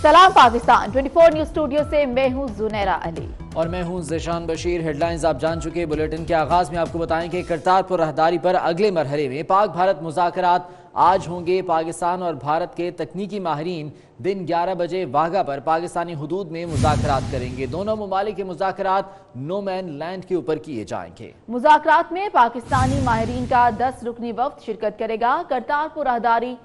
सलाम Pakistan 24 news studio से मैं हूं जुनैरा अली और मैं हूं ज़ीशान बशीर। हेडलाइंस आप जान चुके। बुलेटिन के आगाज में आपको बताएं कि करतारपुर राहदारी पर अगले मरहले में पाक भारत मुज़ाकरात आज होंगे। पाकिस्तान और भारत के तकनीकी माहिरीन दिन 11 बजे वाघा पर पाकिस्तानी हुदूद में मुज़ाकरात करेंगे। दोनों ममालिक के मुज़ाकरात नो मैन लैंड के ऊपर किए जाएंगे। मुज़ाकरात में पाकिस्तानी माहिरीन का 10 रुकनी वफ्द शिरकत करेगा। करतारपुर राहदारी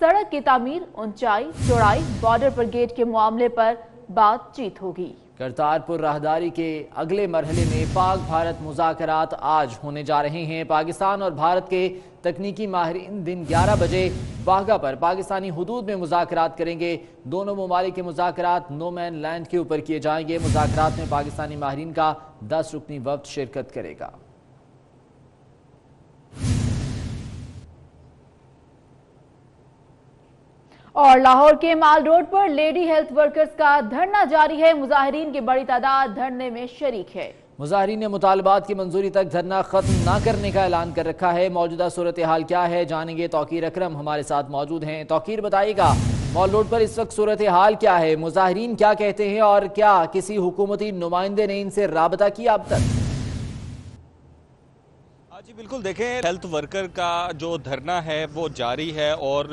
सड़क की तामीर, ऊंचाई, चौड़ाई, बॉर्डर पर गेट के मामले पर बातचीत होगी। करतारपुर राहदारी के अगले मरहले में पाक भारत मुज़ाकरात आज होने जा रहे हैं। पाकिस्तान और भारत के तकनीकी माहिरीन दिन 11 बजे वाघा पर पाकिस्तानी हुदूद में मुज़ाकरात करेंगे। दोनों ममालिक के मुज़ाकरात नो मैन लैंड के ऊपर किए जाएंगे। मुज़ाकरात में पाकिस्तानी माहिरीन का 10 रुकनी वफ्द शिरकत करेगा। और लाहौर के माल रोड पर लेडी हेल्थ वर्कर्स का धरना जारी है। मुजाहिरीन की बड़ी तादाद धरने में शरीक है। मुजाहिरीन ने मुतालबात की मंजूरी तक धरना खत्म न करने का ऐलान कर रखा है। मौजूदा सूरत हाल क्या है जानेंगे। तौकीर अकरम हमारे साथ मौजूद हैं। तौकीर बताइएगा, मॉल रोड पर इस वक्त सूरत हाल क्या है, मुजाहिरीन क्या कहते हैं और क्या किसी हुकूमती नुमाइंदे ने इनसे राबता किया अब तक? जी बिल्कुल, देखें हेल्थ वर्कर का जो धरना है वो जारी है और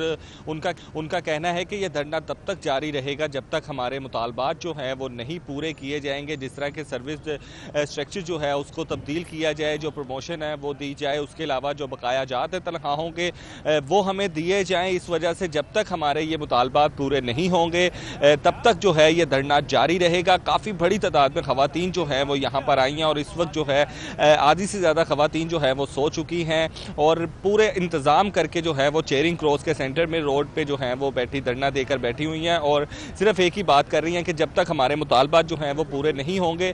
उनका कहना है कि ये धरना तब तक जारी रहेगा जब तक हमारे मुतालबात जो हैं वो नहीं पूरे किए जाएंगे। जिस तरह के सर्विस स्ट्रक्चर जो है उसको तब्दील किया जाए, जो प्रमोशन है वो दी जाए, उसके अलावा जो बकाया जात है तनख्वाहों के वो हमें दिए जाएँ। इस वजह से जब तक हमारे ये मुतालबात पूरे नहीं होंगे तब तक जो है ये धरना जारी रहेगा। काफ़ी बड़ी तादाद में ख़वातीन जो है वो यहाँ पर आई हैं और इस वक्त जो है आधी से ज़्यादा ख़वातीन जो है वो सो चुकी हैं और पूरे इंतज़ाम करके जो है वो चेयरिंग क्रॉस के सेंटर में रोड पे जो है वो बैठी धरना देकर बैठी हुई हैं और सिर्फ एक ही बात कर रही हैं कि जब तक हमारे मुतालबात जो हैं वो पूरे नहीं होंगे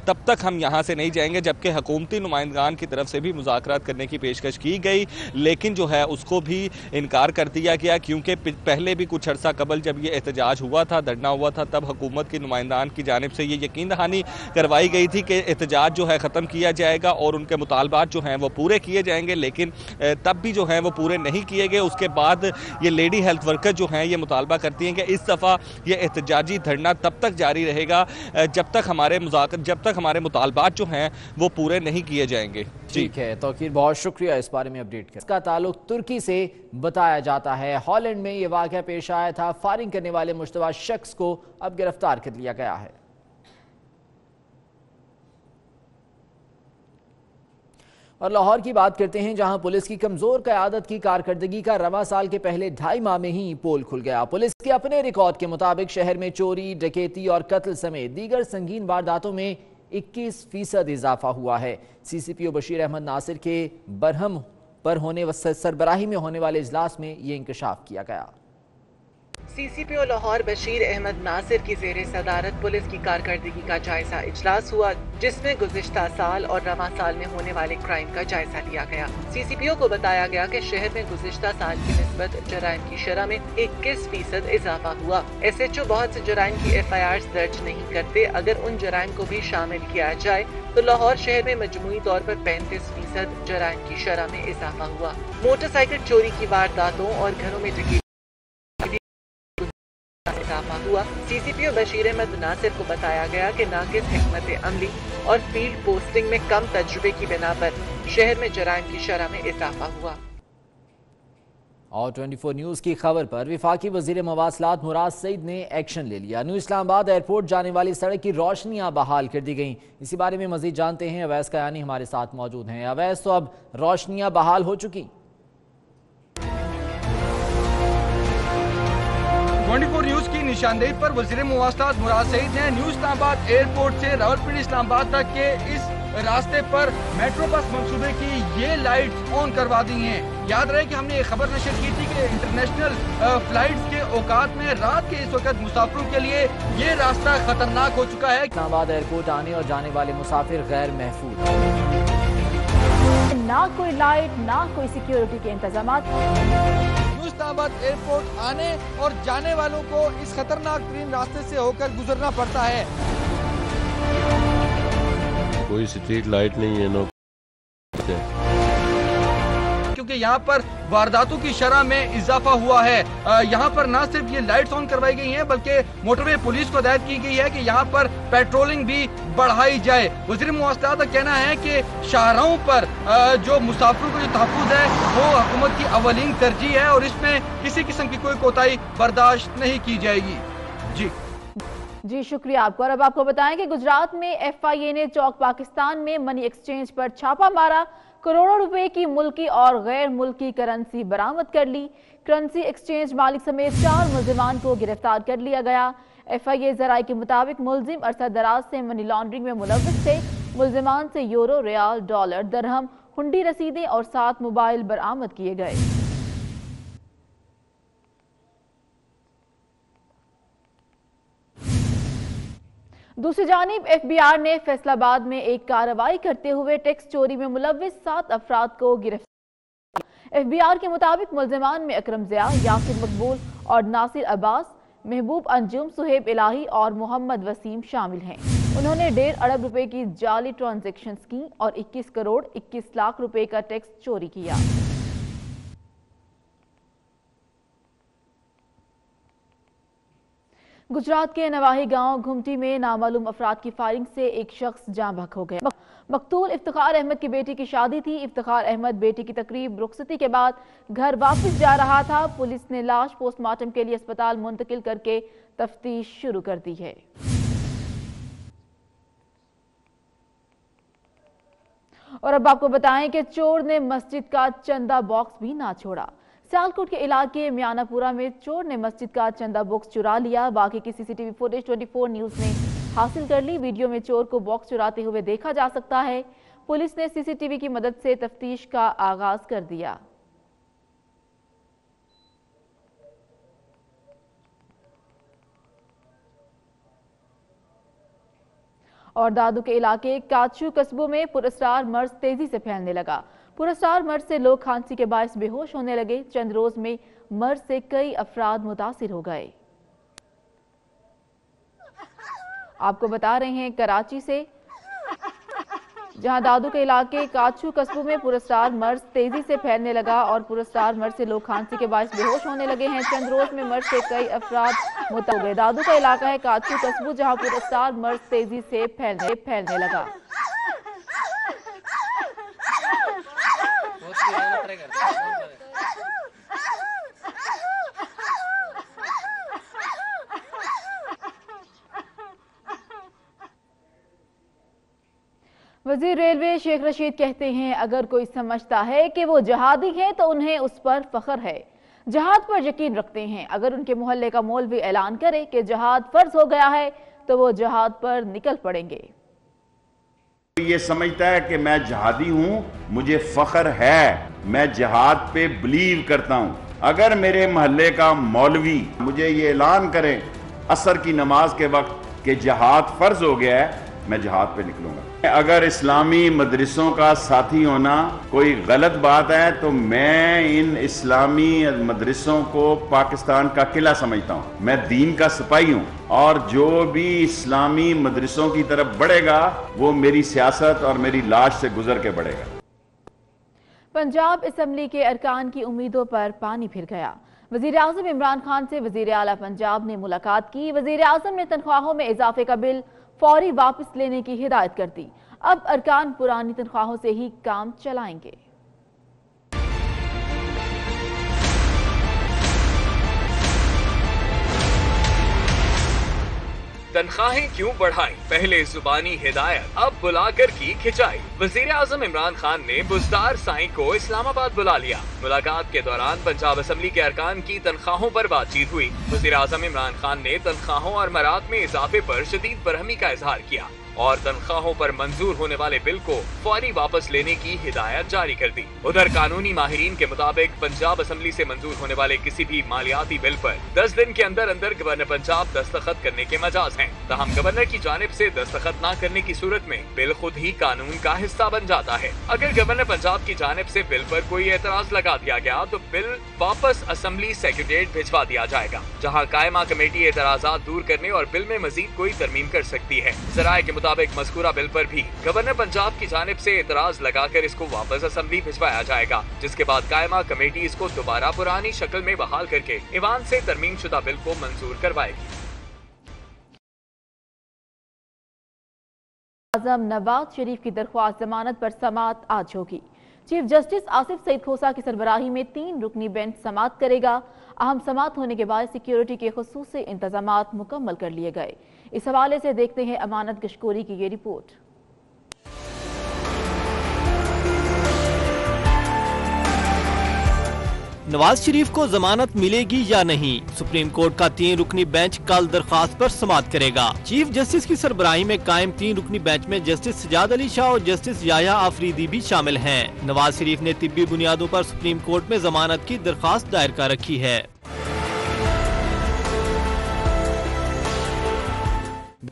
तब तक हम यहाँ से नहीं जाएंगे। जबकि हुकूमती नुमाइंदगान की तरफ से भी मुज़ाकरात करने की पेशकश की गई, लेकिन जो है उसको भी इनकार कर दिया गया क्योंकि पहले भी कुछ अर्सा कबल जब ये एहतजाज हुआ था, धरना हुआ था, तब हुकूमत की नुमाइंदान की जानिब से ये यकीन दहानी करवाई गई थी कि एहतजाज जो है ख़त्म किया जाएगा और उनके मुतालबात जो हैं वो पूरे किए जाएंगे, लेकिन तब भी जो हैं वो पूरे नहीं किए गए। उसके बाद ये लेडी हेल्थ वर्कर जो हैं ये मुतालबा करती हैं कि इस दफ़ा ये एहतजाजी धरना तब तक जारी रहेगा जब तक हमारे मुतालबात जो हैं वो पूरे नहीं किए जाएंगे। ठीक है तौकीर, बहुत शुक्रिया इस बारे में अपडेट कर। इसका ताल्लुक तुर्की से बताया जाता है। हॉलैंड में ये वाक़या पेश आया था। फायरिंग करने वाले मुश्तबा शख्स को अब गिरफ्तार कर लिया गया है। और लाहौर की बात करते हैं, जहां पुलिस की कमजोर क़यादत की कारकर्दगी का रवा साल के पहले 2.5 माह में ही पोल खुल गया। पुलिस के अपने रिकॉर्ड के मुताबिक शहर में चोरी, डकैती और कत्ल समेत दीगर संगीन वारदातों में 21% इजाफा हुआ है। CCPO बशीर अहमद नासिर के बरहम पर सरबराही में होने वाले इजलास में ये इंकशाफ किया गया। CCPO लाहौर बशीर अहमद नासिर की ज़ेरे सदारत पुलिस की कारकर्दगी का जायजा इजलास हुआ, जिसमें गुज़िश्ता साल और रवा साल में होने वाले क्राइम का जायजा लिया गया। CCPO को बताया गया कि शहर में गुज़िश्ता साल की निस्बत जराइम की शरह में 21% इजाफा हुआ। SHO बहुत से जराइम की FIRs दर्ज नहीं करते। अगर उन जराइम को भी शामिल किया जाए तो लाहौर शहर में मजमूई तौर पर 35% जराइम की शरह में इजाफा हुआ। मोटरसाइकिल चोरी की वारदातों और घरों में डकैती हुआ। CCPO बशीर अहमद नासिर को बताया गया कि नाकिस हिकमत अमली और फील्ड पोस्टिंग में कम तजुर्बे की बिना पर शहर में जराइम की शरह में इजाफा हुआ। और 24 न्यूज़ की खबर पर वफाकी वज़ीर मवासलात मुराद सईद ने एक्शन ले लिया। न्यू इस्लामाबाद एयरपोर्ट जाने वाली सड़क की रोशनियां बहाल कर दी गईं। इसी बारे में मजीद जानते हैं, अवैस कयानी हमारे साथ मौजूद हैं। अवैस, तो अब रोशनियां बहाल हो चुकी? 24 न्यूज की निशानदेही पर वज़ीर मवासलात मुराद सईद ने न्यू इस्लामाबाद एयरपोर्ट से रावलपिंडी इस्लामाबाद तक के इस रास्ते पर मेट्रो बस मंसूबे की ये लाइट ऑन करवा दी हैं। याद रहे कि हमने ये खबर नशर की थी कि इंटरनेशनल फ्लाइट्स के औकात में रात के इस वक्त मुसाफिरों के लिए ये रास्ता खतरनाक हो चुका है। इस्लामाबाद एयरपोर्ट आने और जाने वाले मुसाफिर गैर महफूज, ना कोई लाइट, ना कोई सिक्योरिटी के इंतजाम। इस्लामाबाद एयरपोर्ट आने और जाने वालों को इस खतरनाक तरीन रास्ते से होकर गुजरना पड़ता है। कोई स्ट्रीट लाइट नहीं है, नो क्योंकि यहाँ पर वारदातों की शरह में इजाफा हुआ है। यहाँ पर न सिर्फ ये लाइट्स ऑन करवाई गई हैं बल्कि मोटरवे पुलिस को हिदायत की गई है कि यहाँ पर पेट्रोलिंग भी बढ़ाई जाए। वज़ीर मुवासलात का कहना है कि शाहराहों पर जो मुसाफिरों का जो तहफ़्फ़ुज़ है वो हुकूमत की अवलीन तरजीह है और इसमें किसी किस्म की कोई कोताही बर्दाश्त नहीं की जाएगी। जी शुक्रिया आपको। और अब आपको बताएं कि गुजरात में FIA ने चौक पाकिस्तान में मनी एक्सचेंज पर छापा मारा। करोड़ों रुपए की मुल्की और गैर मुल्की करेंसी बरामद कर ली। करेंसी एक्सचेंज मालिक समेत 4 मुलजिमान को गिरफ्तार कर लिया गया। FIA जराये के मुताबिक मुलजिम अरसा दराज से मनी लॉन्ड्रिंग में मुलव्वस थे। मुलजिमान से यूरो, रियाल, डॉलर, दरहम, हुंडी रसीदें और 7 मोबाइल बरामद किए गए। दूसरी जानिब FBR ने फैसलाबाद में एक कार्रवाई करते हुए टैक्स चोरी में मुलव्वस 7 अफराद को गिरफ्तार किया। FBR के मुताबिक मुलजिमान में अकरम ज़िया, यासिर मकबूल और नासिर अब्बास, महबूब अंजुम, सुहेब इलाही और मोहम्मद वसीम शामिल हैं। उन्होंने 1.5 अरब रुपए की जाली ट्रांजैक्शंस की और 21 करोड़ 21 लाख रुपए का टैक्स चोरी किया। गुजरात के नवाही गांव घुमटी में नामालूम अफराद की फायरिंग से एक शख्स जाँ बहक हो गया। मकतूल इफ्तिखार अहमद की बेटी की शादी थी। इफ्तिखार अहमद बेटी की तकरीब रुखसती के बाद घर वापस जा रहा था। पुलिस ने लाश पोस्टमार्टम के लिए अस्पताल मुंतकिल करके तफ्तीश शुरू कर दी है। और अब आपको बताएं कि चोर ने मस्जिद का चंदा बॉक्स भी ना छोड़ा। सियालकोट के इलाके मियानापुरा में चोर ने मस्जिद का चंदा बॉक्स चुरा लिया। बाकी की CCTV फुटेज 24 न्यूज़ ने हासिल कर ली। वीडियो में चोर को बॉक्स चुराते हुए देखा जा सकता है। पुलिस ने CCTV की मदद से तफ्तीश का आगाज कर दिया। और दादू के इलाके काचू कस्बों में पुरस्कार मर्ज तेजी से फैलने लगा। पुरस्कार मर्ज से लोग खांसी के बायस बेहोश होने लगे। चंद रोज में मर्ज से कई अफराद मुतासिर हो गए। आपको बता रहे हैं कराची से, जहां दादू के इलाके काचू कस्बों में पुरस्कार मर्ज तेजी से फैलने लगा और पुरस्कार मर्ज से लोग खांसी के बायस बेहोश होने लगे हैं। चंद रोज में मर्ज से कई अफराद मुतासिर हो गए। दादू का इलाका है काचू कस्बू, जहां पुरस्कार मर्ज तेजी से फैलने लगा। वजीर रेलवे शेख रशीद कहते हैं, अगर कोई समझता है कि वो जहादी हैं तो उन्हें उस पर फख्र है। जहाद पर यकीन रखते हैं। अगर उनके मोहल्ले का मौलवी ऐलान करे कि जहाद फर्ज हो गया है तो वो जहाद पर निकल पड़ेंगे। ये समझता है कि मैं जहादी हूँ, मुझे फख्र है, मैं जहाद पे बिलीव करता हूँ। अगर मेरे मोहल्ले का मौलवी मुझे ये ऐलान करे असर की नमाज के वक्त कि जहाद फर्ज हो गया है, मैं जहाद पे निकलूंगा। अगर इस्लामी मदरसों का साथी होना कोई गलत बात है तो मैं इन इस्लामी मदरसों को पाकिस्तान का किला समझता हूँ। मैं दीन का सिपाही हूँ और जो भी इस्लामी मदरसों की तरफ बढ़ेगा वो मेरी सियासत और मेरी लाश से गुजर के बढ़ेगा। पंजाब असम्बली के अरकान की उम्मीदों पर पानी फिर गया। वजीर आजम इमरान खान से वजीर आला पंजाब ने मुलाकात की। वजीर आजम ने तनख्वाहों में इजाफे का बिल फौरी वापस लेने की हिदायत कर दी। अब अरकान पुरानी तनख्वाहों से ही काम चलाएंगे। तनख्वाहें क्यों बढ़ाई, पहले जुबानी हिदायत, अब बुलाकर की खिंचाई। वजीर आजम इमरान खान ने बुज़दार साईं को इस्लामाबाद बुला लिया। मुलाकात के दौरान पंजाब असम्बली के अरकान की तनख्वाहों पर बातचीत हुई। वजीर आजम इमरान खान ने तनख्वाहों और मराद में इजाफे पर शदीद बरहमी का इजहार किया और तनख्वाहों पर मंजूर होने वाले बिल को फौरी वापस लेने की हिदायत जारी कर दी। उधर कानूनी माहिरीन के मुताबिक पंजाब असम्बली से मंजूर होने वाले किसी भी मालियाती बिल पर 10 दिन के अंदर अंदर गवर्नर पंजाब दस्तखत करने के मजाज हैं। तहम गवर्नर की जानिब से दस्तखत न करने की सूरत में बिल खुद ही कानून का हिस्सा बन जाता है। अगर गवर्नर पंजाब की जानिब से बिल पर कोई एतराज लगा दिया गया तो बिल वापस असम्बली सेक्रेटेरिएट भिजवा दिया जाएगा, जहाँ कायमा कमेटी एतराजात दूर करने और बिल में मजीद कोई तरमीम कर सकती है। ज़राए के मुताबिक मज़कूरा बिल पर भी गवर्नर पंजाब की जानिब से एतराज लगाकर इसको वापस असेंबली भिजवाया जाएगा, जिसके बाद कायमा कमेटी इसको दोबारा पुरानी शक्ल में बहाल करके ईवान से तरमीम शुदा बिल को मंजूर करवाएगी। आज़म नवाज शरीफ की दरख्वास्त जमानत पर समाअत आज होगी। चीफ जस्टिस आसिफ सईद खोसा की सरबराही में 3 रुकनी बेंच समाअत करेगा। अहम समाअत होने के बाद सिक्योरिटी के खुसूसी इंतजामात मुकम्मल कर लिए गए। इस हवाले से देखते हैं अमानत गशकोरी की ये रिपोर्ट। नवाज शरीफ को जमानत मिलेगी या नहीं, सुप्रीम कोर्ट का 3 रुकनी बेंच कल दरखास्त पर समाअत करेगा। चीफ जस्टिस की सरबराही में कायम 3 रुकनी बेंच में जस्टिस सजाद अली शाह और जस्टिस याया आफरीदी भी शामिल हैं। नवाज शरीफ ने तिब्बी बुनियादों पर सुप्रीम कोर्ट में जमानत की दरखास्त दायर कर रखी है।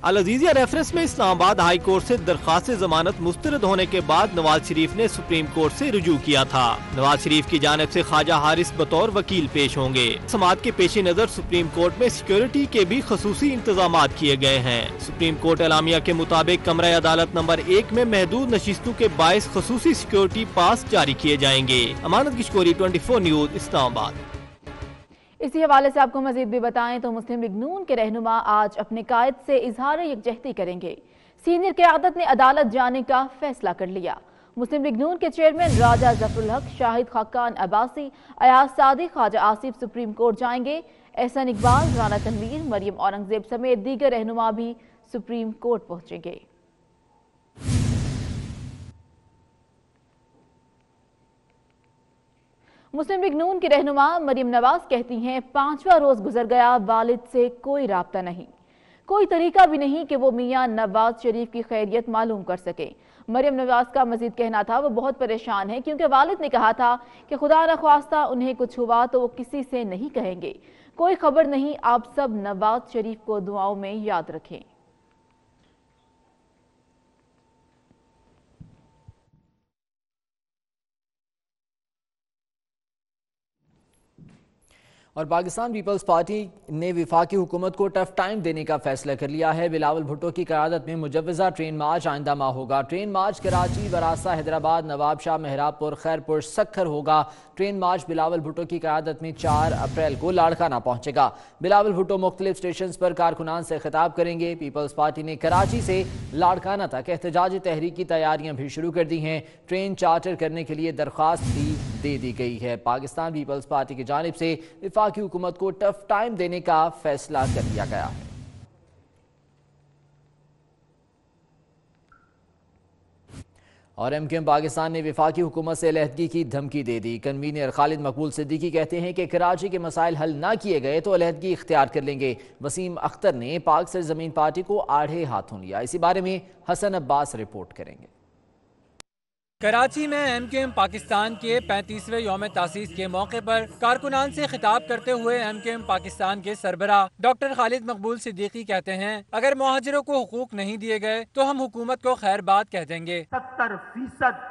अल अजीजिया रेफरेंस में इस्लामाबाद हाई कोर्ट से दरखास्त जमानत मुस्तरद होने के बाद नवाज शरीफ ने सुप्रीम कोर्ट से रुजू किया था। नवाज शरीफ की जानिब से ख्वाजा हारिस बतौर वकील पेश होंगे। समाअत के पेश नजर सुप्रीम कोर्ट में सिक्योरिटी के भी खसूसी इंतजामात किए गए हैं। सुप्रीम कोर्ट एलामिया के मुताबिक कमरा अदालत नंबर 1 में महदूद नशिस्तों के बायस खसूसी सिक्योरिटी पास जारी किए जाएंगे। अमानत गशकोरी 24 न्यूज इस्लामाबाद। इसी हवाले से आपको मजीद भी बताएं तो मुस्लिम लीग नून के रहनुमा आज अपने कायद से इजहार यकजहती करेंगे। सीनियर क़यादत ने अदालत जाने का फैसला कर लिया। मुस्लिम लीग नून के चेयरमैन राजा जफरुल हक, शाहिद खाकान अब्बासी, अयाज सादिक, ख्वाजा आसिफ सुप्रीम कोर्ट जाएंगे। एहसन इकबाल, राना तनवीर, मरियम औरंगजेब समेत दीगर रहनुमा भी सुप्रीम कोर्ट पहुंचेंगे। मुस्लिम लीग नून की रहनुमा मरियम नवाज कहती हैं 5वां रोज गुजर गया, वालिद से कोई राब्ता नहीं, कोई तरीका भी नहीं कि वो मियां नवाज शरीफ की खैरियत मालूम कर सके। मरियम नवाज का मजीद कहना था वो बहुत परेशान है क्योंकि वालिद ने कहा था कि खुदा न ख्वास्ता उन्हें कुछ हुआ तो वो किसी से नहीं कहेंगे। कोई खबर नहीं, आप सब नवाज शरीफ को दुआओं में याद रखें। और पाकिस्तान पीपल्स पार्टी ने वफाकी हुकूमत को टफ टाइम देने का फैसला कर लिया है। बिलावल भुट्टो की क़यादत में मुजव्वज़ा ट्रेन मार्च आइंदा माह होगा। ट्रेन मार्च कराची, वरासा, हैदराबाद, नवाबशाह, मेहराबपुर, खैरपुर, सक्खर होगा। ट्रेन मार्च बिलावल भुट्टो की क़यादत में 4 अप्रैल को लाड़काना पहुंचेगा। बिलावल भुट्टो मुख्तलिफ स्टेशन पर कारकुनान से खिताब करेंगे। पीपल्स पार्टी ने कराची से लाड़काना तक एहतजाजी तहरीक की तैयारियां भी शुरू कर दी हैं। ट्रेन चार्टर करने के लिए दरख्वास्त भी दे दी गई है। पाकिस्तान पीपल्स पार्टी की जानिब से वफाकी हुकूमत को टफ टाइम देने का फैसला कर लिया गया है। और एमक्यूएम पाकिस्तान ने वफाकी हुकूमत से अलहदगी की धमकी दे दी। कन्वीनर खालिद मकबूल सिद्दीकी कहते हैं कि कराची के मसाइल हल ना किए गए तो अलहदगी इख्तियार कर लेंगे। वसीम अख्तर ने पाक सरजमीन पार्टी को आड़े हाथों लिया। इसी बारे में हसन अब्बास रिपोर्ट करेंगे। कराची में एमक्यूएम पाकिस्तान के 35वें यौम तासीस के मौके पर कारकुनान से खिताब करते हुए एमक्यूएम पाकिस्तान के सरबराह डॉक्टर खालिद मकबूल सिद्दीकी कहते हैं अगर मुहाजिरों को हुकूक नहीं दिए गए तो हम हुकूमत को खैर बात कह देंगे। 70%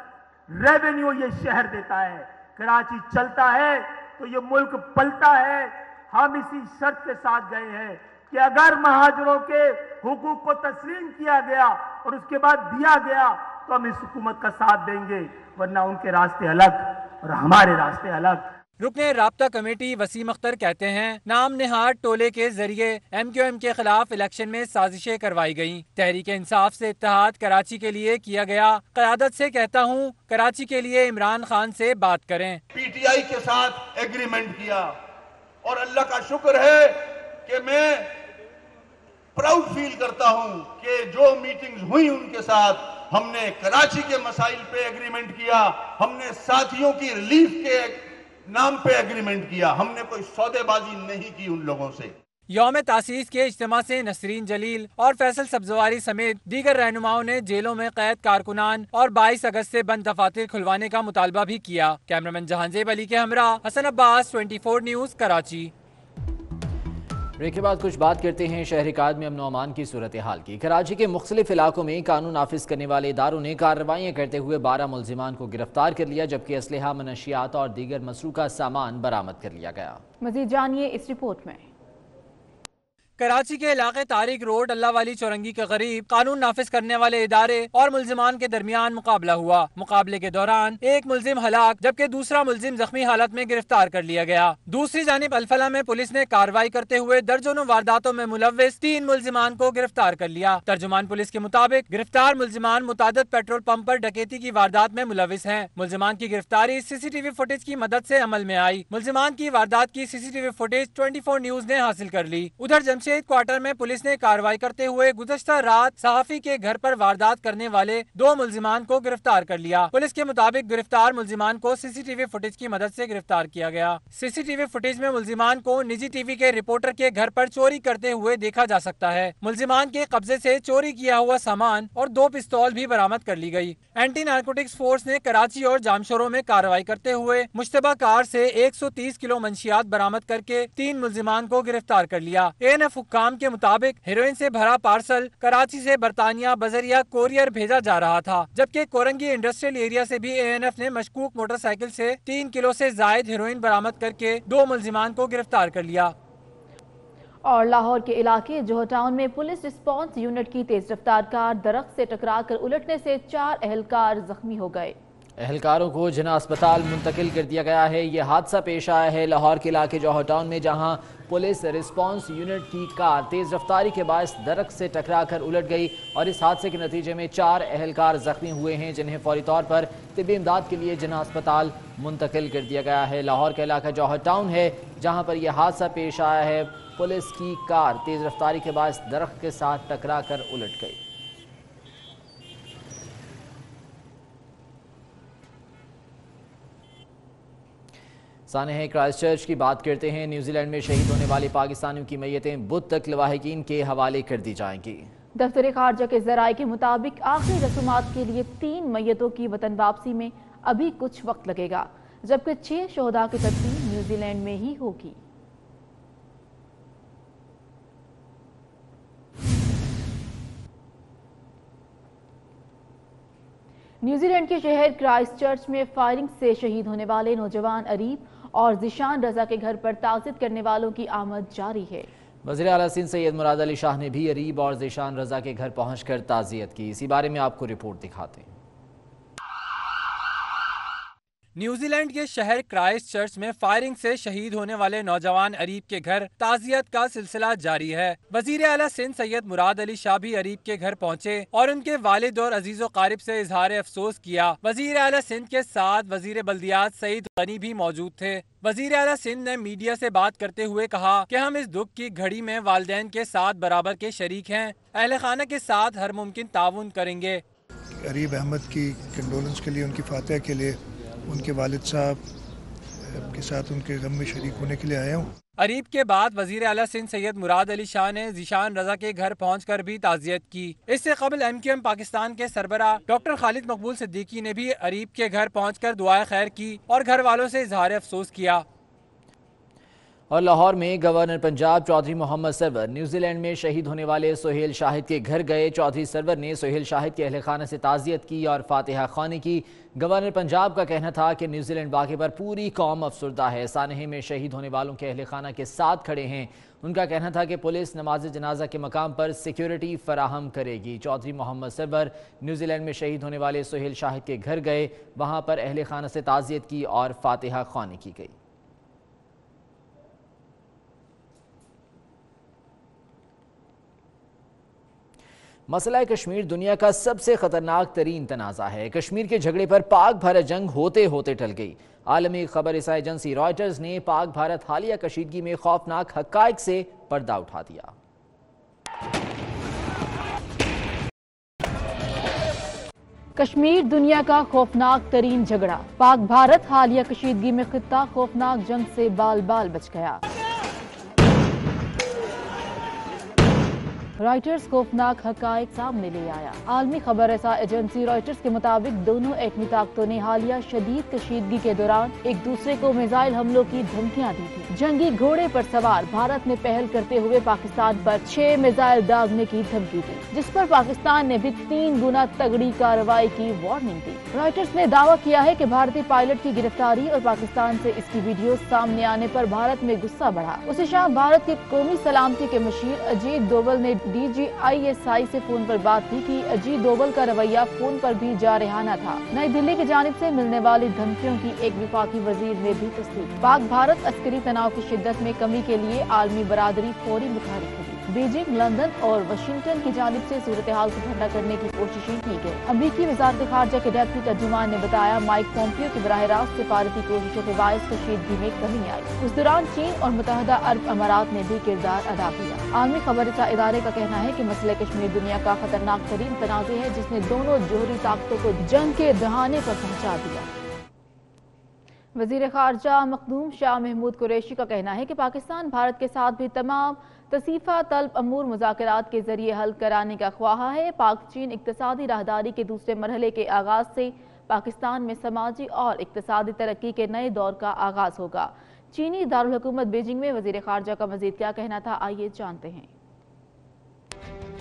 रेवेन्यू ये शहर देता है। कराची चलता है तो ये मुल्क पलता है। हम इसी शर्त के साथ गए हैं कि अगर महाजिरों के हुकूक को तस्लीम किया गया और उसके बाद दिया गया तो हम इस हुकूमत का साथ देंगे, वरना उनके रास्ते अलग और हमारे रास्ते अलग। रुकने राब्ता कमेटी वसीम अख्तर कहते हैं नाम निहाद टोले के जरिए एमक्यूएम के खिलाफ इलेक्शन में साजिशें करवाई गयी। तहरीक इंसाफ से इत्तेहाद कराची के लिए किया गया। क़यादत से कहता हूँ कराची के लिए इमरान खान से बात करें। पीटीआई के साथ एग्रीमेंट किया और अल्लाह का शुक्र है कि मैं प्राउड फील करता हूँ कि जो मीटिंग्स हुई उनके साथ हमने कराची के मसाइल पे एग्रीमेंट किया, हमने साथियों की रिलीफ के नाम पे एग्रीमेंट किया, हमने कोई सौदेबाजी नहीं की उन लोगों से। यौम तासीस के इज्तिमा से नसरीन जलील और फैसल सब्जवारी समेत दीगर रहनुमाओं ने जेलों में कैद कारकुनान और 22 अगस्त से बंद दफातर खुलवाने का मुतालबा भी किया। कैमरामैन जहांजेब अली के हमरा हसन अब्बास, 24 न्यूज कराची। ब्रेक के बाद कुछ बात करते हैं शहर कायद में अमन और अमान की सूरत हाल की। कराची के मुख्तलिफ इलाकों में कानून नाफिज करने वाले इदारों ने कार्रवाइयाँ करते हुए 12 मुलजिमान को गिरफ्तार कर लिया, जबकि असलहा, मनशियात और दीगर मसरूका सामान बरामद कर लिया गया। मजीद जानिए इस रिपोर्ट में। कराची के इलाके तारिक रोड अल्लाह वाली चौरंगी के करीब कानून नाफिज करने वाले इदारे और मुल्जिमान के दरमियान मुकाबला हुआ। मुकाबले के दौरान एक मुल्जिम हलाक जबकि दूसरा मुल्जिम जख्मी हालत में गिरफ्तार कर लिया गया। दूसरी जानिब अल्फला में पुलिस ने कार्रवाई करते हुए दर्जनों वारदातों में मुलव्विस 3 मुल्जिमान को गिरफ्तार कर लिया। तर्जुमान पुलिस के मुताबिक गिरफ्तार मुल्जिमान मुतादिद पेट्रोल पंप पर डकैती की वारदात में मुलव्विस हैं। मुल्जिमान की गिरफ्तारी सीसीटीवी फुटेज की मदद से अमल में आई। मुल्जिमान की वारदात की सीसीटीवी फुटेज 24 न्यूज ने हासिल कर ली। उधर जमशेद क्वार्टर में पुलिस ने कार्रवाई करते हुए गुज़श्ता रात सहाफी के घर पर वारदात करने वाले 2 मुल्जिमान को गिरफ्तार कर लिया। पुलिस के मुताबिक गिरफ्तार मुल्जिमान को सीसीटीवी फुटेज की मदद से गिरफ्तार किया गया। सीसीटीवी फुटेज में मुल्जिमान को निजी टीवी के रिपोर्टर के घर पर चोरी करते हुए देखा जा सकता है। मुल्जिमान के कब्जे से चोरी किया हुआ सामान और 2 पिस्तौल भी बरामद कर ली गई। एंटी नारकोटिक्स फोर्स ने कराची और जामशोरों में कार्रवाई करते हुए मुश्तबा कार से 130 किलो मंशियात बरामद करके 3 मुल्जिमान को गिरफ्तार कर लिया। ANF हुक्काम के मुताबिक हेरोइन से भरा पार्सल कराची से बरतानिया बजरिया कोरियर भेजा जा रहा था, जबकि कोरंगी इंडस्ट्रियल एरिया से भी ANF ने मशकूक मोटरसाइकिल से 3 किलो से जायद हेरोइन बरामद करके 2 मुल्जिमान को गिरफ्तार कर लिया। और लाहौर के इलाके जोहर टाउन में पुलिस रिस्पांस यूनिट की तेज रफ्तार कार दरख्त से टकराकर उलटने से 4 एहलकार जख्मी हो गए। एहलकारों को जिना अस्पताल मुंतकिल कर दिया गया है। यह हादसा पेश आया है लाहौर के इलाके जोहर टाउन में, जहां पुलिस रिस्पांस यूनिट की कार तेज रफ्तारी के बायस दरख्त से टकराकर उलट गई और इस हादसे के नतीजे में 4 एहलकार जख्मी हुए हैं, जिन्हें फौरी तौर पर तिब्बी इमदाद के लिए जिना अस्पताल मुंतकिल कर दिया गया है। लाहौर का इलाका जोहर टाउन है, जहाँ पर यह हादसा पेश आया है। पुलिस की कार तेज रफ्तारी के बायस दरख्त के साथ टकरा कर उलट गई। साने क्राइस्ट चर्च की बात करते हैं। न्यूजीलैंड में शहीद होने वाले पाकिस्तानियों की मैयतें बुध तक लवाहिकीन के हवाले कर दी जाएंगी। दफ्तर खारजा के ज़राए के मुताबिक आखिरी रसूमात के लिए 3 मैयतों की वतन वापसी में अभी कुछ वक्त लगेगा, जबकि 6 शोहदा की तदफीन न्यूजीलैंड में ही होगी। न्यूजीलैंड के शहर क्राइस्ट चर्च में फायरिंग से शहीद होने वाले नौजवान अरीब और ज़ीशान रजा के घर पर ताज़ियत करने वालों की आमद जारी है। वज़ीर आला सिंध सैयद मुराद अली शाह ने भी अरीब और ज़ीशान रजा के घर पहुंचकर ताज़ियत की। इसी बारे में आपको रिपोर्ट दिखाते हैं। न्यूजीलैंड के शहर क्राइस्ट चर्च में फायरिंग से शहीद होने वाले नौजवान अरीब के घर ताज़ियत का सिलसिला जारी है। वज़ीर आला सिंध सैयद मुराद अली शाह भी अरीब के घर पहुंचे और उनके वालिद और अजीज़ो क़ारिब से इजहार अफसोस किया। वज़ीर आला सिंध के साथ वज़ीर बल्दियात सईद गनी भी मौजूद थे। वज़ीर आला सिंध ने मीडिया से बात करते हुए कहा कि हम इस दुख की घड़ी में वालिदैन के साथ बराबर के शरीक हैं, अहले खाना के साथ हर मुमकिन ताउन करेंगे। अरीब अहमद की कंडोलेंस के लिए, उनकी फातह के लिए, उनके वालिद साहब के साथ उनके गम में शरीक होने के लिए आया हूँ। अरीब के बाद वज़ीर आला सिंध सैयद मुराद अली शाह ने ज़ीशान रजा के घर पहुंचकर भी ताज़ियत की। इससे कबल MQM पाकिस्तान के सरबरा डॉक्टर खालिद मकबूल सिद्दीकी ने भी अरीब के घर पहुंचकर दुआए खैर की और घर वालों से इजहार अफसोस किया। और लाहौर में गवर्नर पंजाब चौधरी मोहम्मद सरवर न्यूजीलैंड में शहीद होने वाले सोहेल शाहिद के घर गए। चौधरी सरवर ने सोहेल शाहिद के अहले खाना से ताज़ियत की और फातिहा ख़्वानी की। गवर्नर पंजाब का कहना था कि न्यूजीलैंड वाक़े पर पूरी कौम अफसुर्दा है, सानहे में शहीद होने वालों के अहले खाना के साथ खड़े हैं। उनका कहना था कि पुलिस नमाज जनाजा के मकाम पर सिक्योरिटी फराहम करेगी। चौधरी मोहम्मद सरवर न्यूजीलैंड में शहीद होने वाले सोहेल शाहिद के घर गए, वहाँ पर अहले खाना से ताज़ियत की और फातिहा ख़्वानी की गई। मसला कश्मीर दुनिया का सबसे खतरनाक तरीन तनाज़ा है। कश्मीर के झगड़े पर पाक भारत जंग होते होते टल गई। आलमी खबर रसाई एजेंसी रॉयटर्स ने पाक भारत हालिया कशीदगी में खौफनाक हक़ाइक़ से पर्दा उठा दिया। कश्मीर दुनिया का खौफनाक तरीन झगड़ा, पाक भारत हालिया कशीदगी में खित्ता खौफनाक जंग से बाल बाल बच गया। रॉयटर्स खौफनाक हकायक सामने ले आया। आलमी खबर रसा एजेंसी रॉयटर्स के मुताबिक दोनों एटमी ताकतों ने हालिया शदीद कशीदगी के दौरान एक दूसरे को मिसाइल हमलों की धमकियां दी थी। जंगी घोड़े पर सवार भारत ने पहल करते हुए पाकिस्तान पर 6 मिसाइल दागने की धमकी दी, जिस पर पाकिस्तान ने भी 3 गुना तगड़ी कार्रवाई की वार्निंग दी। रॉयटर्स ने दावा किया है कि भारतीय पायलट की गिरफ्तारी और पाकिस्तान से इसकी वीडियो सामने आने पर भारत में गुस्सा बढ़ा। उसी शाम भारत के कौमी सलामती के मशीर अजीत डोवल ने DGISI से फोन पर बात की कि अजीत डोवल का रवैया फोन पर भी जारहाना था। नई दिल्ली की जानिब से मिलने वाली धमकियों की एक विफाकी वजीर ने भी तस्दीक। पाक भारत अस्करी तनाव की शिद्दत में कमी के लिए आलमी बरादरी फौरी मुतहरिक हुई। बीजिंग, लंदन और वाशिंगटन की जानिब से सूरत हाल को ठंडा करने की कोशिशें की गई। अमरीकी वज़ारत ख़ारजा के डेप्टी तर्जुमान ने बताया माइक पोम्पियो की बराह रास्त सिफारती कोशिशों के बायस कशीदगी में कमी आई। उस दौरान चीन और मुत्तहदा अरब अमारात ने भी किरदार अदा किया। आलमी खबरसा इदारे का कहना है कि मसले कश्मीर दुनिया का खतरनाक तरीन तनाज़े है, जिसने दोनों जोहरी ताकतों को जंग के दहाने पर पहुंचा दिया। वज़ीर ख़ारजा मखदूम शाह महमूद कुरैशी का कहना है कि पाकिस्तान भारत के साथ भी तमाम तसीफ़ा तलब अमूर मुज़ाकरात के जरिए हल कराने का ख्वाहा है। पाक चीन इक़्तिसादी राहदारी के दूसरे मरहले के आगाज़ से पाकिस्तान में समाजी और इक़्तिसादी तरक्की के नए दौर का आगाज़ होगा। चीनी दारुल हुकूमत बीजिंग में वज़ीर ख़ारजा का मज़ीद क्या कहना था, आइए जानते हैं।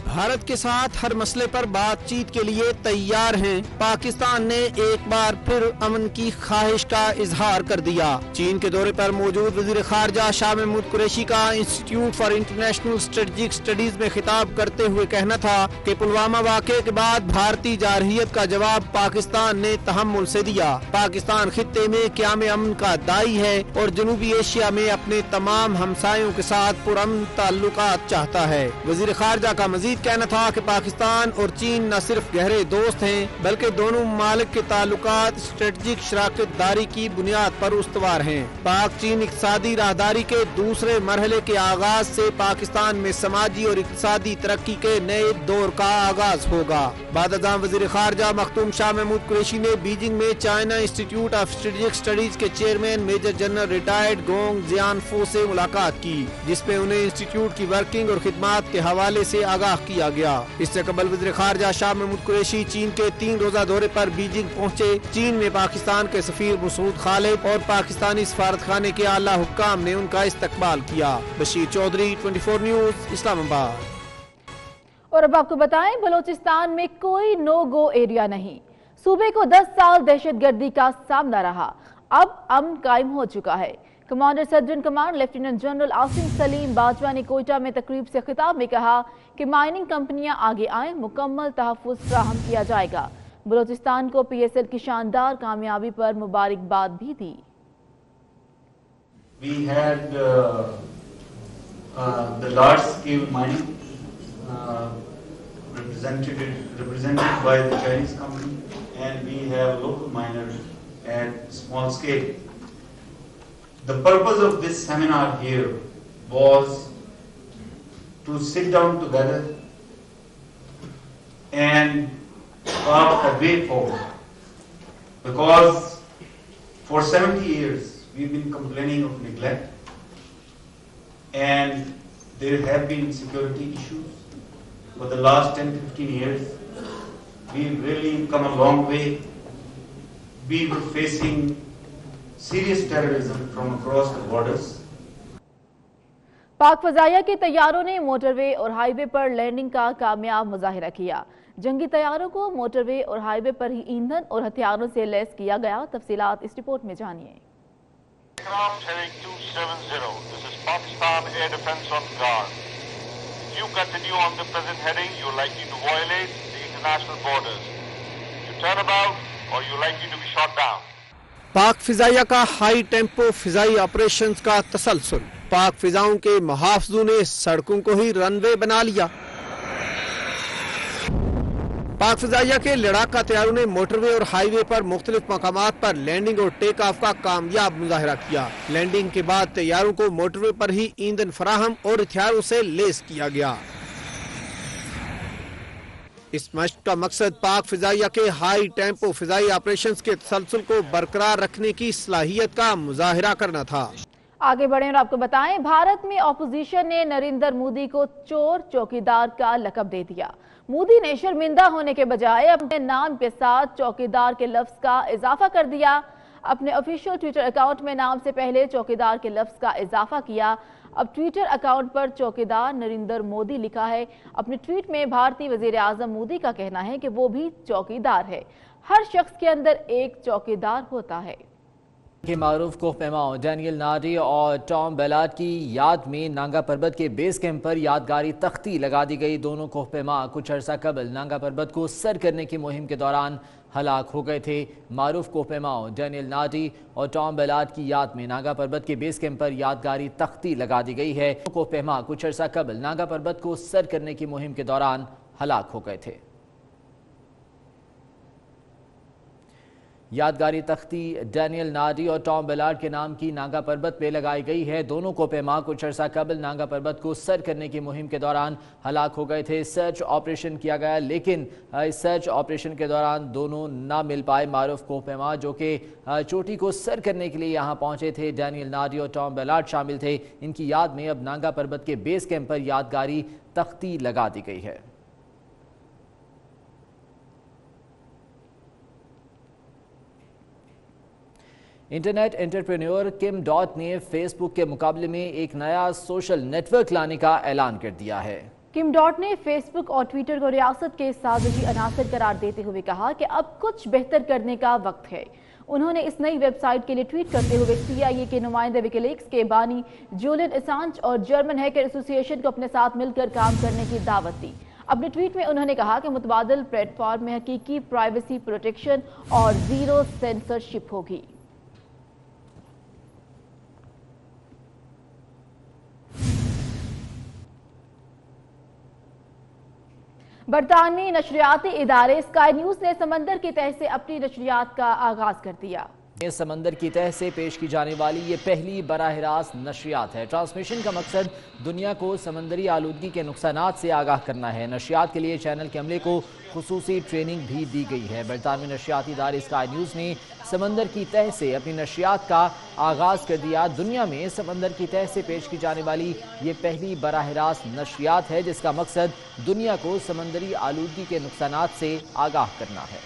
भारत के साथ हर मसले पर बातचीत के लिए तैयार हैं। पाकिस्तान ने एक बार फिर अमन की ख्वाहिश का इजहार कर दिया। चीन के दौरे पर मौजूद वज़ीर ख़ारजा शाह महमूद कुरैशी का institute for international strategic studies में खिताब करते हुए कहना था कि पुलवामा वाक़े के बाद भारतीय जारहियत का जवाब पाकिस्तान ने तहम्मुल से दिया। पाकिस्तान खित्ते में क़याम अमन का दाई है और जनूबी एशिया में अपने तमाम हमसायों के साथ पुरअमन ताल्लुकात चाहता है। वज़ीर ख़ारजा का मज़ीद कहना था कि पाकिस्तान और चीन न सिर्फ गहरे दोस्त हैं, बल्कि दोनों ममालिक के ताल्लुकात स्ट्रेटेजिक शराकतदारी की बुनियाद पर उस्तवार हैं। पाक चीन इक़्तिसादी राहदारी के दूसरे मरहले के आगाज से पाकिस्तान में समाजी और इक़्तिसादी तरक्की के नए दौर का आगाज होगा। बाद-ए-आज़म वज़ीर ख़ारजा मखदूम शाह महमूद कुरैशी ने बीजिंग में China Institute of Strategic Studies के chairman Major General retired Gong Jianfu से मुलाकात की, जिसमें उन्हें इंस्टीट्यूट की वर्किंग और खिदमात के हवाले से आगाह किया गया। इससे कबल वज़ीर ख़ारजा शाह महमूद कुरैशी चीन के 3 रोज़ा दौरे पर बीजिंग पहुँचे। चीन में पाकिस्तान के सफ़ीर मसूद खालिद और पाकिस्तानी सफारतखाने के आला हुक्काम ने उनका इस्तकबाल किया। बशीर चौधरी, 24 न्यूज़, इस्लामाबाद। और अब आपको बताएं, बलोचिस्तान में कोई नो गो एरिया नहीं। सूबे को 10 साल दहशतगर्दी का सामना रहा, अब अमन कायम हो चुका है। Commander surgeon command lieutenant general Asim Salim Bajwa ने कोयटा में तकरीब से खिताब में कहा कि माइनिंग कंपनियां आगे आए, मुकम्मल तहफ़्फ़ुज़ फराहम किया जाएगा। बलोचिस्तान को PSL की शानदार कामयाबी पर मुबारकबाद भी दी। We had the large scale mining represented by the Chinese company, and we have local miners at small scale. The purpose of this seminar here was to sit down together and carve a way forward, because for 70 years we've been complaining of neglect, and there have been security issues. For the last 10-15 years we've really come a long way. We were facing serious terrorism from across the borders. पाक फजाइया के तैयारों ने motorway और highway पर landing का कामयाब मुजाहिरा किया। जंगी तैयारों को motorway और हाईवे पर ही ईंधन और हथियारों से लैस किया गया। तफसीलात इस रिपोर्ट में जानिए। Aircraft heading 270. This is Pakistan Air Defence on guard. If you continue on the present heading, you're likely to violate the international borders. You turn about, or you're likely to be shot down. पाक फिजाइया का high tempo Fizaia operations का तसलसल। पाक फिजाओं के मुहाफिजों ने सड़कों को ही runway बना लिया। पाक फिजाइया के लड़ाका तैयारों ने मोटरवे और हाईवे पर मुख्तलिफ मकामात पर लैंडिंग और टेक ऑफ का कामयाब मुजाहिरा किया। लैंडिंग के बाद तैयारों को मोटरवे पर ही ईंधन फराहम और हथियारों से लेस किया गया। इस मशक का मकसद पाक फिजाइया के हाई टेम्पो फिजाई ऑपरेशंस के तसलसल को बरकरार रखने की सलाहियत का मुजाहिरा करना था। आगे बढ़ें और आपको बताएं, भारत में ऑपोजिशन ने नरेंद्र मोदी को चोर चौकीदार का लक़ब दे दिया। मोदी ने शर्मिंदा होने के बजाय अपने नाम के साथ चौकीदार के लफ्ज का इजाफा कर दिया। अपने ऑफिशियल ट्विटर अकाउंट में नाम से पहले चौकीदार के लफ्ज का इजाफा किया। अब ट्विटर अकाउंट पर चौकीदार नरेंद्र मोदी लिखा है। अपने ट्वीट में भारतीय वजीर आजम मोदी का कहना है कि वो भी चौकीदार है। हर शख्स के अंदर एक चौकीदार होता है। के मारूफ कोहपैमाओं डैनियल नाडी और टॉम बेलार्ड की याद में नांगा पर्वत के बेस कैंप पर यादगारी तख्ती लगा दी गई। दोनों कोहपैमा कुछ अरसा कबल नांगा पर्वत को सर करने की मुहिम के दौरान हलाक हो गए थे। मारूफ कोहपैमाओं डैनियल नाडी और टॉम बेलार्ड की याद में नांगा पर्वत के बेस कैंप पर यादगारी तख्ती लगा दी गई है। कोहपैमा कुछ अरसा कबल नांगा पर्वत को सर करने की मुहिम के दौरान हलाक हो गए थे। यादगारी तख्ती डैनियल नाडी और टॉम बेलार्ड के नाम की नांगा पर्वत पे लगाई गई है। दोनों कोहपैमा कुछ अरसा कबल नांगा पर्वत को सर करने की मुहिम के दौरान हलाक हो गए थे। सर्च ऑपरेशन किया गया, लेकिन इस सर्च ऑपरेशन के दौरान दोनों ना मिल पाए। मारूफ कोहपैमा जो कि चोटी को सर करने के लिए यहाँ पहुंचे थे, डैनियल नाडी और टॉम बेलार्ड शामिल थे। इनकी याद में अब नांगा पर्वत के बेस कैंप पर यादगारी तख्ती लगा दी गई है। इंटरनेट एंटरप्रेन्योर किम डॉट ने फेसबुक के मुकाबले में एक नया सोशल नेटवर्क लाने का ऐलान कर दिया है। किम डॉट ने फेसबुक और ट्विटर को रियासत के साजिशी अनासर करार देते हुए कहा कि अब कुछ बेहतर करने का वक्त है। उन्होंने इस नई वेबसाइट के लिए ट्वीट करते हुए CIA के नुमाइंदे विकीलीक्स के बानी जूलियन असांज और जर्मन हैकर एसोसिएशन को अपने साथ मिलकर काम करने की दावत दी। अपने ट्वीट में उन्होंने कहा कि मुतबादिल प्लेटफॉर्म में हकीकी प्राइवेसी प्रोटेक्शन और जीरो सेंसरशिप होगी। बरतानवी नशरियाती इदारे स्काई न्यूज ने समंदर की तह से अपनी नशरियात का आगाज कर दिया। समंदर की तह से पेश की जाने वाली ये पहली बराह रास्त नशरियात है। ट्रांसमिशन का मकसद दुनिया को समंदरी आलूदगी के नुकसानात से आगाह करना है। नशरियात के लिए चैनल के अमले को खुसूसी ट्रेनिंग भी दी गई है। बरतानवी नशरियाती इदारे स्काई न्यूज़ ने समंदर की तह से अपनी नशरियात का आगाज़ कर दिया। दुनिया में समंदर की तह से पेश की जाने वाली ये पहली बराह रास्त नशरियात है, जिसका मकसद दुनिया को समंदरी आलूदगी के नुकसानात से आगाह करना है।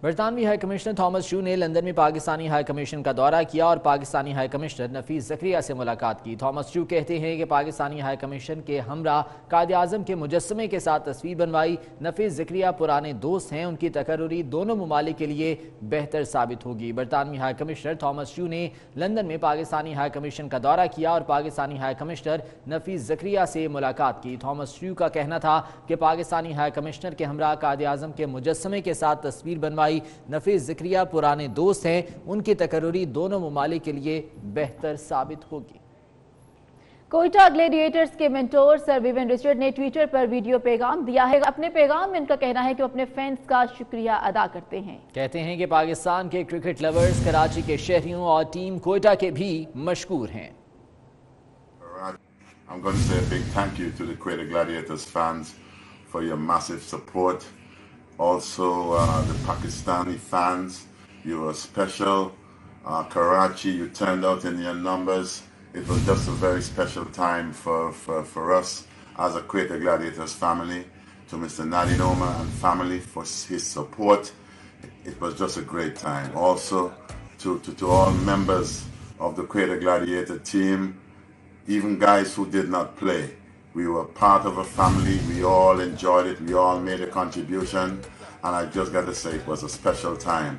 बरतानवी हाई कमिश्नर थॉमस शू ने लंदन में पाकिस्तानी हाई कमीशन का दौरा किया और पाकिस्तानी हाई कमिश्नर नफीस ज़करिया से मुलाकात की। थॉमस शू कहते हैं कि पाकिस्तानी हाई कमीशन के हमरा कायद आज़म के मुजस्समे के साथ तस्वीर बनवाई। नफीस ज़करिया पुराने दोस्त हैं, उनकी तकर्रुरी दोनों ममालिक के लिए बेहतर साबित होगी। बरतानवी हाई कमिश्नर थॉमस शू ने लंदन में पाकिस्तानी हाई कमीशन का दौरा किया और पाकिस्तानी हाई कमिश्नर नफीस ज़करिया से मुलाकात की। थॉमस शू का कहना था कि पाकिस्तानी हाई कमिश्नर के हमरा कायद आज़म के मुजस्समे के साथ तस्वीर बनवाई। नफीस ज़करिया पुराने दोस्त हैं, उनकी तकर्रुरी दोनों ममालिक के लिए बेहतर साबित होगी। कोयटा ग्लेडिएटर्स के मेंटोर सर विवियन रिचर्ड ने ट्विटर पर वीडियो पैगाम दिया है। अपने पैगाम में उनका कहना है कि वो अपने फैंस का शुक्रिया अदा करते हैं। कहते हैं कि पाकिस्तान के क्रिकेट लवर्स कराची के शहरियों और टीम कोयटा के भी मशकूर हैं। I'm going to say a big thank you to the Quetta Gladiators fans for your massive support. Also, the Pakistani fans, you were special. Karachi, you turned out in your numbers. It was just a very special time for us as a Quetta Gladiators family. To Mr. Nadine Omar and family for his support. It was just a great time. Also, to all members of the Quetta Gladiator team, even guys who did not play. We were part of a family, we all enjoyed it, we all made a contribution, and I just got to say it was a special time,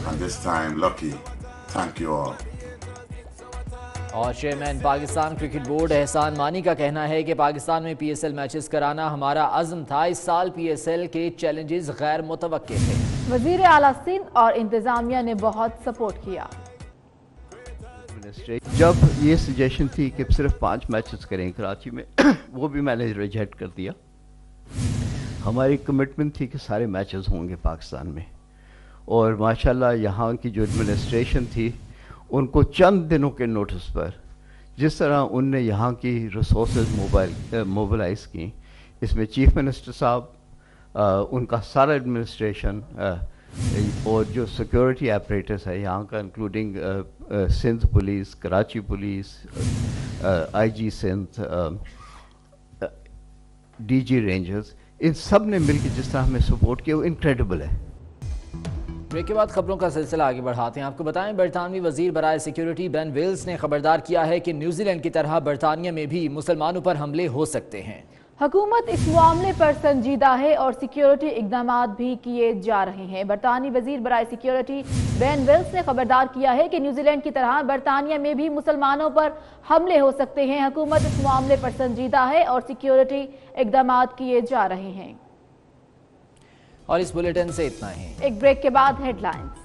and this time lucky. Thank you all. और chairman Pakistan cricket board एहसान मानी का कहना है कि पाकिस्तान में PSL matches कराना हमारा अज़्म था। इस साल PSL के चैलेंजेस गैर मुतवक्के थे। वज़ीर आला सिंध और इंतजामिया ने बहुत सपोर्ट किया। जब ये सजेशन थी कि सिर्फ 5 मैचेस करें कराची में वो भी मैंने रिजेक्ट कर दिया। हमारी कमिटमेंट थी कि सारे मैचेस होंगे पाकिस्तान में, और माशाल्लाह यहाँ की जो एडमिनिस्ट्रेशन थी उनको चंद दिनों के नोटिस पर जिस तरह उनने यहाँ की रिसोर्सेज मोबिलाइज की, इसमें चीफ मिनिस्टर साहब, उनका सारा एडमिनिस्ट्रेशन और जो सिक्योरिटी ऑपरेटर्स है यहाँ का, including Sindh police, Karachi police, IG Sindh, DG Rangers, इन सब ने मिलकर जिस तरह हमें सपोर्ट किया वो इनक्रेडिबल है। ब्रेक के बाद खबरों का सिलसिला आगे बढ़ाते हैं। आपको बताएं, बरतानवी वजीर बराए सिक्योरिटी बेन वेल्स ने खबरदार किया है कि न्यूजीलैंड की तरह बरतानिया में भी मुसलमानों पर हमले हो सकते हैं। हुकूमत इस मामले पर संजीदा है और सिक्योरिटी इकदाम भी किए जा रहे हैं। बरतानी वजीर बराए सिक्योरिटी बेन वेल्स ने खबरदार किया है कि न्यूजीलैंड की तरह बरतानिया में भी मुसलमानों पर हमले हो सकते हैं। हुकूमत इस मामले पर संजीदा है और सिक्योरिटी इकदाम किए जा रहे हैं। और इस बुलेटिन से इतना ही। एक ब्रेक के बाद हेडलाइंस।